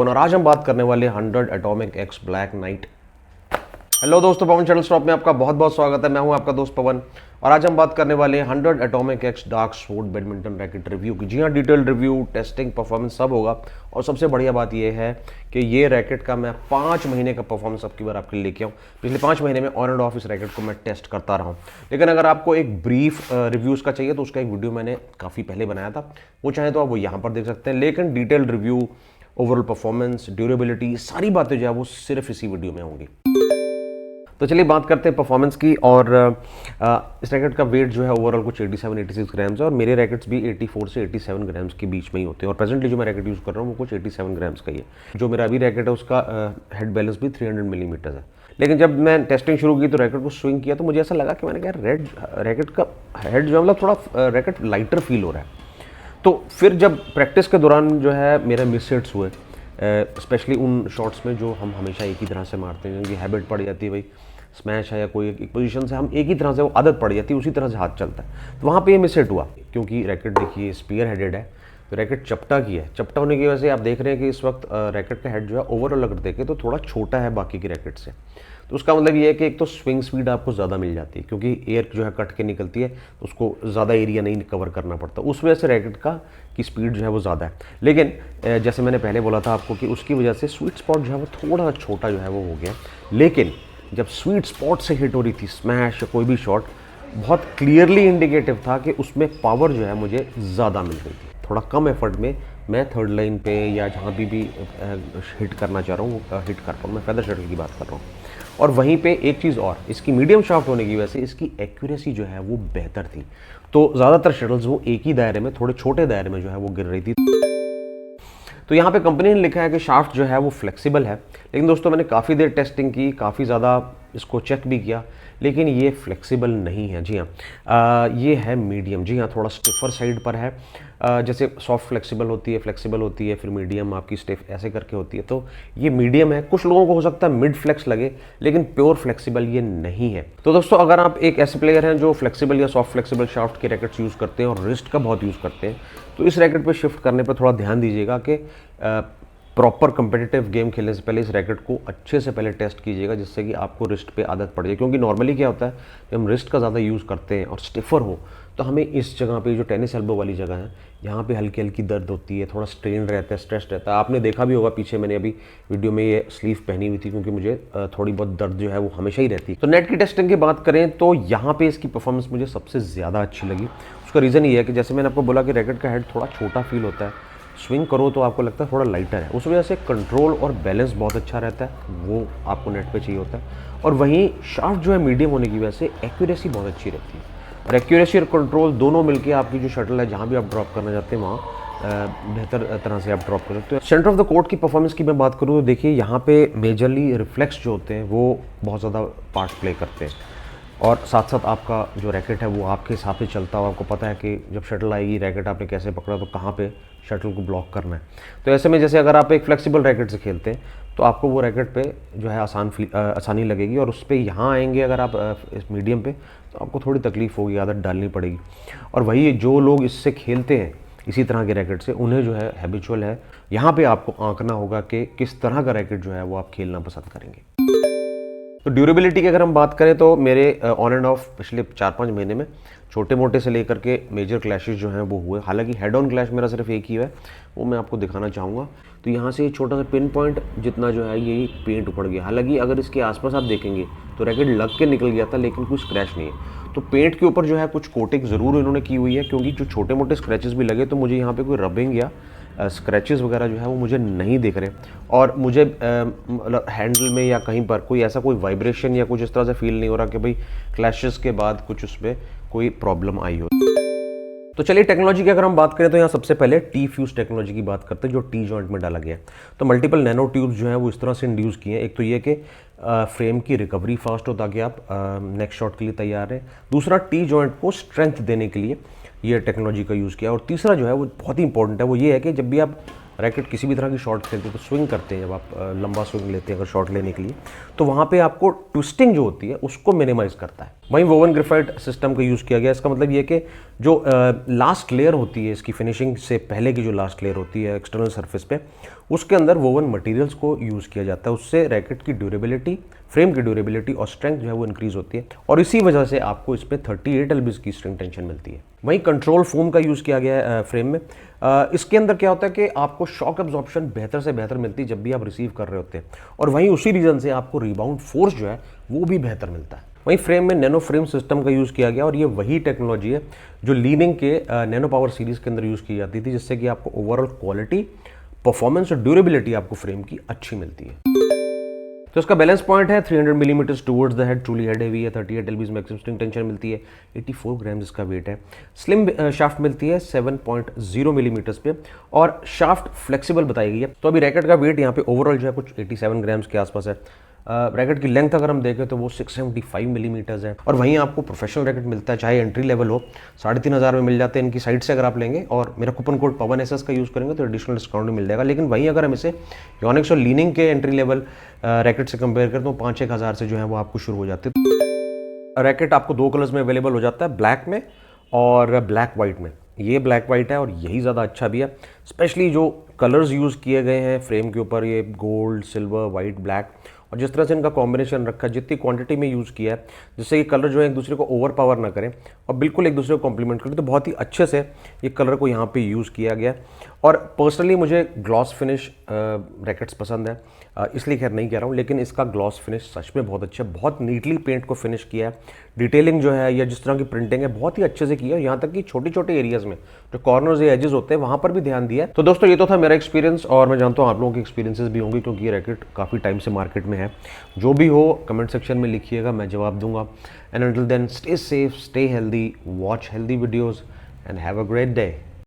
और आज हम बात करने वाले 100 atomic x black night. Hello दोस्तों, पवन शटल स्टॉप में आपका बहुत बहुत स्वागत है। मैं हूं आपका दोस्त पवन और आज हम बात करने वाले हैं 100 atomic x dark sword badminton racket review की। जी हाँ, डिटेल्ड रिव्यू, टेस्टिंग, परफॉर्मेंस सब होगा। और सबसे बढ़िया बात यह है कि ये रैकेट का मैं 5 महीने का परफॉर्मेंस अब की बार आपके लिए लेके आऊँ। पिछले 5 महीने में ऑन एंड ऑफ इस रैकेट को मैं टेस्ट करता रहा हूँ। लेकिन अगर आपको एक ब्रीफ रिव्यूज़ का चाहिए तो उसका एक वीडियो मैंने काफ़ी पहले बनाया था, वो चाहे तो आप वो यहाँ पर देख सकते हैं। लेकिन detailed review, overall performance, durability, सारी बातें जो है वो सिर्फ इसी वीडियो में होंगी। तो चलिए बात करते हैं परफॉर्मेंस की। और इस रैकेट का वेट जो है ओवरऑल कुछ 87-86 ग्राम्स है और मेरे रैकेट्स भी 84 से 87 ग्राम्स के बीच में ही होते हैं। और प्रेजेंटली जो मैं रैकेट यूज़ कर रहा हूँ वो कुछ 87 ग्राम्स का ही है। जो मेरा अभी रैकेट है उसका हेड बैलेंस भी 300 मिलीमीटर है। लेकिन जब मैं टेस्टिंग शुरू की तो रैकेट को स्विंग किया तो मुझे ऐसा लगा कि मैंने कहा रैकेट का हेड जो है मतलब थोड़ा रैकेट लाइटर फील हो रहा है। तो फिर जब प्रैक्टिस के दौरान जो है मेरे मिस हिट्स हुए, स्पेशली उन शॉट्स में जो हम हमेशा एक ही तरह से मारते हैं, क्योंकि हैबिट पड़ जाती है भाई, स्मैश है या कोई एक पोजीशन से हम एक ही तरह से, वो आदत पड़ जाती है, उसी तरह से हाथ चलता है। तो वहाँ पे ये मिस हिट हुआ, क्योंकि रैकेट देखिए स्पीयर हेडेड है, तो रैकेट चपटा की है। चपटा होने की वजह से आप देख रहे हैं कि इस वक्त रैकेट का हेड जो है ओवरऑल अगर देखें तो थोड़ा छोटा है बाकी की रैकेट से। तो उसका मतलब ये है कि एक तो स्विंग स्पीड आपको ज़्यादा मिल जाती है, क्योंकि एयर जो है कट के निकलती है तो उसको ज़्यादा एरिया नहीं कवर करना पड़ता, उस वजह से रैकेट की स्पीड जो है वो ज़्यादा है। लेकिन जैसे मैंने पहले बोला था आपको कि उसकी वजह से स्वीट स्पॉट जो है वो थोड़ा छोटा जो है वो हो गया। लेकिन जब स्वीट स्पॉट से हिट हो रही थी स्मैश या कोई भी शॉट, बहुत क्लियरली इंडिकेटिव था कि उसमें पावर जो है मुझे ज़्यादा मिल रही थी। थोड़ा कम एफर्ट में मैं थर्ड लाइन पे या जहाँ भी हिट करना चाह रहा हूँ वो हिट कर पाऊँ। मैं फेदर शटल की बात कर रहा हूँ। और वहीं पे एक चीज़ और, इसकी मीडियम शाफ्ट होने की वजह से इसकी एक्यूरेसी जो है वो बेहतर थी। तो ज़्यादातर शटल्स वो एक ही दायरे में, थोड़े छोटे दायरे में जो है वो गिर रही थी। तो यहाँ पे कंपनी ने लिखा है कि शाफ्ट जो है वो फ्लेक्सिबल है। लेकिन दोस्तों मैंने काफ़ी देर टेस्टिंग की, काफ़ी ज़्यादा इसको चेक भी किया, लेकिन ये फ्लेक्सिबल नहीं है। जी हाँ, ये है मीडियम। जी हाँ, थोड़ा स्टिफर साइड पर है। जैसे सॉफ्ट फ्लेक्सिबल होती है, फिर मीडियम आपकी स्टिफ ऐसे करके होती है। तो ये मीडियम है। कुछ लोगों को हो सकता है मिड फ्लेक्स लगे, लेकिन प्योर फ्लेक्सिबल ये नहीं है। तो दोस्तों अगर आप एक ऐसे प्लेयर हैं जो फ्लेक्सिबल या सॉफ्ट फ्लेक्सिबल शाफ्ट के रैकेट्स यूज़ करते हैं और रिस्ट का बहुत यूज़ करते हैं, तो इस रैकेट पर शिफ्ट करने पर थोड़ा ध्यान दीजिएगा कि प्रॉपर कंपेटिटिव गेम खेलने से पहले इस रैकेट को अच्छे से पहले टेस्ट कीजिएगा, जिससे कि आपको रिस्ट पे आदत पड़ जाए। क्योंकि नॉर्मली क्या होता है कि हम रिस्ट का ज़्यादा यूज़ करते हैं और स्टिफर हो तो हमें इस जगह पे, जो टेनिस एल्बो वाली जगह है, यहाँ पे हल्की हल्की दर्द होती है, थोड़ा स्ट्रेन रहता है, स्ट्रेस रहता है। आपने देखा भी होगा पीछे मैंने अभी वीडियो में ये स्लीव पहनी हुई थी, क्योंकि मुझे थोड़ी बहुत दर्द जो है वो हमेशा ही रहती है। तो नेट की टेस्टिंग की बात करें तो यहाँ पे इसकी परफॉर्मेंस मुझे सबसे ज़्यादा अच्छी लगी। उसका रीज़न ये है कि जैसे मैंने आपको बोला कि रैकेट का हेड थोड़ा छोटा फील होता है, स्विंग करो तो आपको लगता है थोड़ा लाइटर है, उस वजह से कंट्रोल और बैलेंस बहुत अच्छा रहता है, वो आपको नेट पे चाहिए होता है। और वहीं शाफ्ट जो है मीडियम होने की वजह से एक्यूरेसी बहुत अच्छी रहती है। और एक्यूरेसी और कंट्रोल दोनों मिलकर आपकी जो शटल है, जहाँ भी आप ड्रॉप करना चाहते हैं वहाँ बेहतर तरह से आप ड्रॉप कर सकते हो। सेंटर ऑफ द कोर्ट की परफॉर्मेंस की मैं बात करूँ तो देखिए यहाँ पे मेजरली रिफ्लेक्स जो होते हैं वो बहुत ज़्यादा पार्ट प्ले करते हैं। और साथ साथ आपका जो रैकेट है वो आपके हिसाब से चलता हो, आपको पता है कि जब शटल आएगी रैकेट आपने कैसे पकड़ा तो कहाँ पे शटल को ब्लॉक करना है। तो ऐसे में जैसे अगर आप एक फ्लेक्सिबल रैकेट से खेलते हैं तो आपको वो रैकेट पे जो है आसानी लगेगी, और उस पर यहाँ आएंगे अगर आप इस मीडियम पे तो आपको थोड़ी तकलीफ होगी, आदत डालनी पड़ेगी। और वही जो लोग इससे खेलते हैं इसी तरह के रैकेट से, उन्हें जो है हैबिचुअल है, यहाँ पे आपको आंकना होगा कि किस तरह का रैकेट जो है वो आप खेलना पसंद करेंगे। तो ड्यूरेबिलिटी की अगर हम बात करें तो मेरे ऑन एंड ऑफ पिछले 4-5 महीने में छोटे मोटे से लेकर के मेजर क्लैशेस जो हैं वो हुए। हालांकि हेड ऑन क्लैश मेरा सिर्फ एक ही है, वो मैं आपको दिखाना चाहूँगा। तो यहाँ से छोटा सा पिन पॉइंट जितना जो है यही पेंट उखड़ गया। हालांकि अगर इसके आसपास आप देखेंगे तो रैकेट लग के निकल गया था, लेकिन कोई स्क्रैच नहीं है। तो पेंट के ऊपर जो है कुछ कोटिंग ज़रूर इन्होंने की हुई है, क्योंकि जो छोटे मोटे स्क्रैचेस भी लगे तो मुझे यहाँ पे कोई रबिंग या स्क्रैचेस वगैरह जो है वो मुझे नहीं दिख रहे। और मुझे मतलब हैंडल में या कहीं पर कोई ऐसा कोई वाइब्रेशन या कुछ इस तरह से फील नहीं हो रहा कि भाई क्लैशेस के बाद कुछ उसमें कोई प्रॉब्लम आई हो। तो चलिए टेक्नोलॉजी की अगर हम बात करें तो यहाँ सबसे पहले टी फ्यूज टेक्नोलॉजी की बात करते हैं, जो टी जॉइंट में डाला गया है। तो मल्टीपल नैनो ट्यूब्स जो हैं वो इस तरह से इंड्यूस किए हैं। एक तो ये कि फ्रेम की रिकवरी फास्ट हो ताकि आप नेक्स्ट शॉट के लिए तैयार रहें। दूसरा, टी जॉइंट को स्ट्रेंथ देने के लिए ये टेक्नोलॉजी का यूज़ किया। और तीसरा जो है वो बहुत ही इंपॉर्टेंट है, वो ये है कि जब भी आप रैकेट किसी भी तरह की शॉट खेलते हैं तो स्विंग करते हैं, जब आप लंबा स्विंग लेते हैं अगर शॉट लेने के लिए, तो वहाँ पे आपको ट्विस्टिंग जो होती है उसको मिनिमाइज़ करता है। वहीं वोवन ग्रेफाइट सिस्टम का यूज़ किया गया। इसका मतलब ये कि जो लास्ट लेयर होती है इसकी फिनिशिंग से पहले की जो लास्ट लेयर होती है एक्सटर्नल सरफेस पे, उसके अंदर वोवन मटेरियल्स को यूज़ किया जाता है। उससे रैकेट की ड्यूरेबिलिटी, फ्रेम की ड्यूरेबिलिटी और स्ट्रेंथ जो है वो इंक्रीज होती है और इसी वजह से आपको इसमें 38 एलबीज की स्ट्रिंग टेंशन मिलती है। वहीं कंट्रोल फोम का यूज़ किया गया है फ्रेम में। इसके अंदर क्या होता है कि आपको शॉक एब्जॉर्प्शन बेहतर से बेहतर मिलती है जब भी आप रिसीव कर रहे होते हैं, और वहीं उसी रीजन से आपको रिबाउंड फोर्स जो है वो भी बेहतर मिलता है। वहीं फ्रेम में नैनो फ्रेम सिस्टम का यूज़ किया गया और ये वही टेक्नोलॉजी है जो लीनिंग के नैनो पावर सीरीज़ के अंदर यूज़ की जाती थी, जिससे कि आपको ओवरऑल क्वालिटी, परफॉर्मेंस और ड्यूरेबिलिटी आपको फ्रेम की अच्छी मिलती है। तो इसका बैलेंस पॉइंट है 300 millimetres towards the head, truly head heavy है, 38 एलबीज मैक्सिमम स्ट्रिंग टेंशन मिलती है, 84 ग्राम्स इसका वेट है। स्लिम शाफ्ट मिलती है 7.0 मिलीमीटर्स पे और शाफ्ट फ्लेक्सिबल बताई गई है। तो अभी रैकेट का वेट यहाँ पे ओवरऑल जो है कुछ 87 ग्राम्स के आसपास है। रैकेट की लेंथ अगर हम देखें तो वो 675 मिलीमीटर्स है और वहीं आपको प्रोफेशनल रैकेट मिलता है, चाहे एंट्री लेवल हो, 3,500 में मिल जाते हैं इनकी साइड से अगर आप लेंगे, और मेरा कूपन कोड पवन एसएस का यूज़ करेंगे तो एडिशनल डिस्काउंट मिल जाएगा। लेकिन वहीं अगर हम इसे योनिक्स और लीनिंग के एंट्री लेवल रैकेट से कंपेयर करें तो 5-6 हज़ार से जो है वो आपको शुरू हो जाते हैं। रैकेट आपको 2 कलर्स में अवेलेबल हो जाता है, ब्लैक में और ब्लैक वाइट में। ये ब्लैक वाइट है और यही ज़्यादा अच्छा भी है, स्पेशली जो कलर्स यूज़ किए गए हैं फ्रेम के ऊपर, ये गोल्ड, सिल्वर, वाइट, ब्लैक, और जिस तरह से इनका कॉम्बिनेशन रखा है, जितनी क्वांटिटी में यूज़ किया है, जिससे ये कलर जो है एक दूसरे को ओवर पावर ना करें और बिल्कुल एक दूसरे को कॉम्प्लीमेंट करें, तो बहुत ही अच्छे से ये कलर को यहाँ पे यूज़ किया गया। और पर्सनली मुझे ग्लॉस फिनिश रैकेट्स पसंद है, इसलिए खैर नहीं कह रहा हूँ, लेकिन इसका ग्लॉस फिनिश सच में बहुत अच्छा है। बहुत नीटली पेंट को फिनिश किया है, डिटेलिंग जो है या जिस तरह की प्रिंटिंग है बहुत ही अच्छे से की है। यहाँ तक कि छोटे छोटे एरियाज़ में जो कॉर्नर्स या एजेस होते हैं वहाँ पर भी ध्यान दिया है। तो दोस्तों ये तो था मेरा एक्सपीरियंस, और मैं जानता हूँ आप लोगों के एक्सपीरियंसेस भी होंगे क्योंकि ये रैकेट काफ़ी टाइम से मार्केट में है। जो भी हो कमेंट सेक्शन में लिखिएगा, मैं जवाब दूंगा। And until then stay safe, stay healthy, watch healthy videos and have a great day.